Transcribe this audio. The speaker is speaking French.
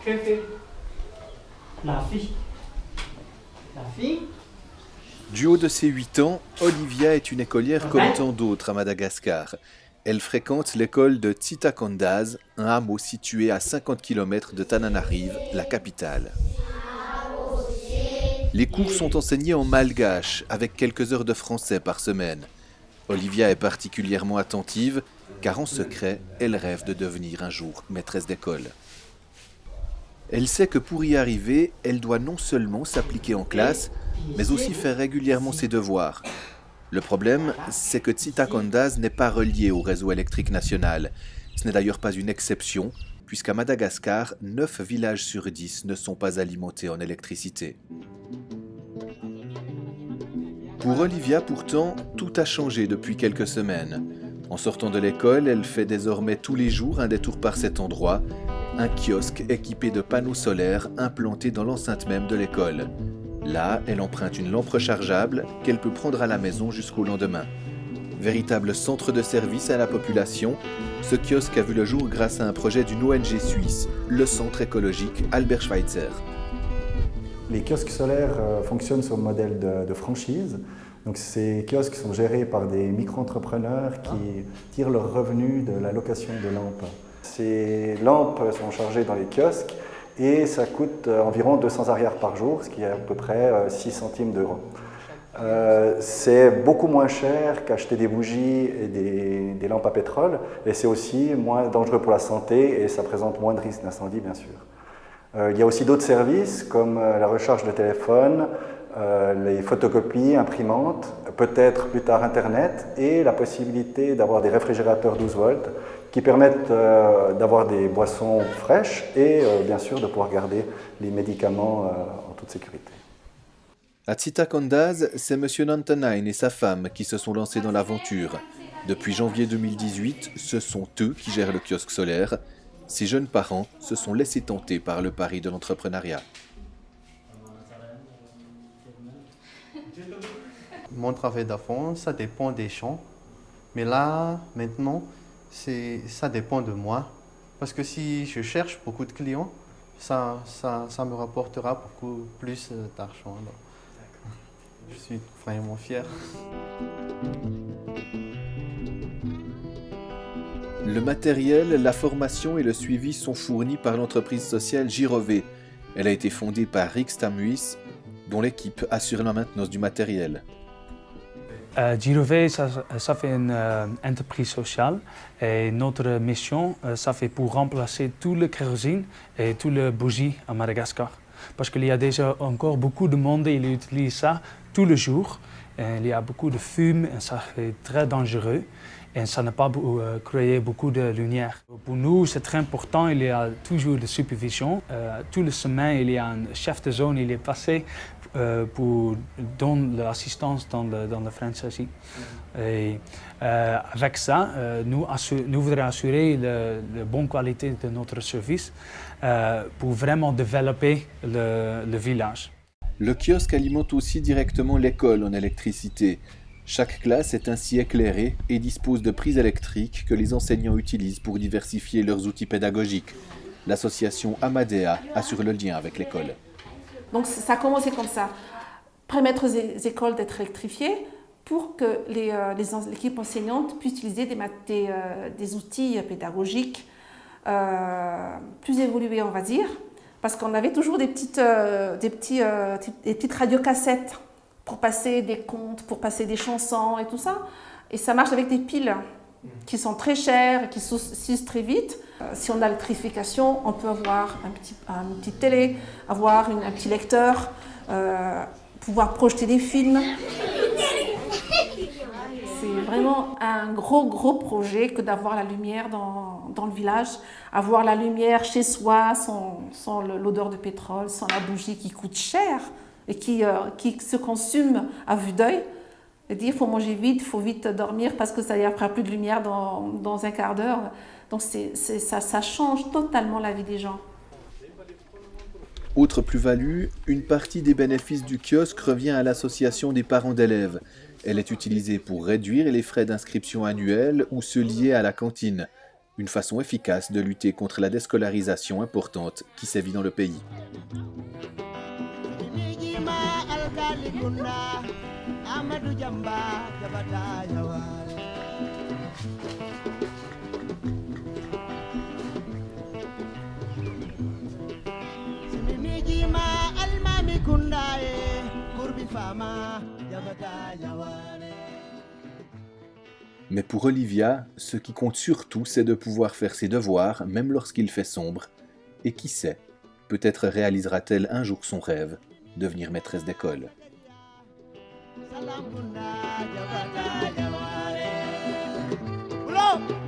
Que fait la fille? La fille? Du haut de ses 8 ans, Olivia est une écolière comme tant d'autres à Madagascar. Elle fréquente l'école de Tsitakandaz, un hameau situé à 50 km de Tananarive, la capitale. Les cours sont enseignés en malgache, avec quelques heures de français par semaine. Olivia est particulièrement attentive, car en secret, elle rêve de devenir un jour maîtresse d'école. Elle sait que pour y arriver, elle doit non seulement s'appliquer en classe, mais aussi faire régulièrement ses devoirs. Le problème, c'est que Tsitakandaz n'est pas relié au réseau électrique national. Ce n'est d'ailleurs pas une exception, puisqu'à Madagascar, 9 villages sur 10 ne sont pas alimentés en électricité. Pour Olivia, pourtant, tout a changé depuis quelques semaines. En sortant de l'école, elle fait désormais tous les jours un détour par cet endroit, un kiosque équipé de panneaux solaires implantés dans l'enceinte même de l'école. Là, elle emprunte une lampe rechargeable qu'elle peut prendre à la maison jusqu'au lendemain. Véritable centre de service à la population, ce kiosque a vu le jour grâce à un projet d'une ONG suisse, le Centre écologique Albert Schweitzer. Les kiosques solaires fonctionnent sur le modèle de franchise. Donc ces kiosques sont gérés par des micro-entrepreneurs qui tirent leurs revenus de la location de lampes. Ces lampes sont chargées dans les kiosques et ça coûte environ 200 arrières par jour, ce qui est à peu près 6 centimes d'euros. C'est beaucoup moins cher qu'acheter des bougies et des lampes à pétrole, et c'est aussi moins dangereux pour la santé et ça présente moins de risques d'incendie, bien sûr. Il y a aussi d'autres services comme la recharge de téléphone, les photocopies, imprimantes, peut-être plus tard Internet et la possibilité d'avoir des réfrigérateurs 12 volts qui permettent d'avoir des boissons fraîches et bien sûr de pouvoir garder les médicaments en toute sécurité. À Tsitakandaz, c'est M. Nantanain et sa femme qui se sont lancés dans l'aventure. Depuis janvier 2018, ce sont eux qui gèrent le kiosque solaire. Ces jeunes parents se sont laissés tenter par le pari de l'entrepreneuriat. Mon travail d'avant, ça dépend des champs. Mais là, maintenant, ça dépend de moi. Parce que si je cherche beaucoup de clients, ça me rapportera beaucoup plus d'argent. Je suis vraiment fier. Le matériel, la formation et le suivi sont fournis par l'entreprise sociale Girové. Elle a été fondée par Rix Tamuis, dont l'équipe assure la maintenance du matériel. Girové, ça fait une entreprise sociale et notre mission, ça fait pour remplacer tout le kérosène et tout le bougie à Madagascar. Parce qu'il y a déjà encore beaucoup de monde qui utilise ça tous les jours. Il y a beaucoup de fume et ça est très dangereux et ça n'a pas créé beaucoup de lumière. Pour nous, c'est très important, il y a toujours de supervision. Tous les semaines, il y a un chef de zone, il est passé pour donner l'assistance dans le français. Et avec ça, nous voudrions assurer la bonne qualité de notre service pour vraiment développer le village. Le kiosque alimente aussi directement l'école en électricité. Chaque classe est ainsi éclairée et dispose de prises électriques que les enseignants utilisent pour diversifier leurs outils pédagogiques. L'association Amadea assure le lien avec l'école. Donc ça a commencé comme ça. Permettre aux écoles d'être électrifiées pour que l'équipe enseignante puisse utiliser des outils pédagogiques plus évolués, on va dire. Parce qu'on avait toujours des petites radiocassettes pour passer des contes, pour passer des chansons et tout ça. Et ça marche avec des piles qui sont très chères et qui s'usent très vite. Si on a l'électrification, on peut avoir une petite télé, avoir un petit lecteur, pouvoir projeter des films. C'est vraiment un gros projet que d'avoir la lumière dans le village. Avoir la lumière chez soi sans l'odeur de pétrole, sans la bougie qui coûte cher et qui se consume à vue d'œil. Et dire il faut manger vite, il faut vite dormir parce que ça n'y aura plus de lumière dans un quart d'heure. Donc ça change totalement la vie des gens. Autre plus-value, une partie des bénéfices du kiosque revient à l'association des parents d'élèves. Elle est utilisée pour réduire les frais d'inscription annuels ou ceux liés à la cantine. une façon efficace de lutter contre la déscolarisation importante qui sévit dans le pays. Mais pour Olivia, ce qui compte surtout, c'est de pouvoir faire ses devoirs, même lorsqu'il fait sombre. Et qui sait, peut-être réalisera-t-elle un jour son rêve, devenir maîtresse d'école. Ulo!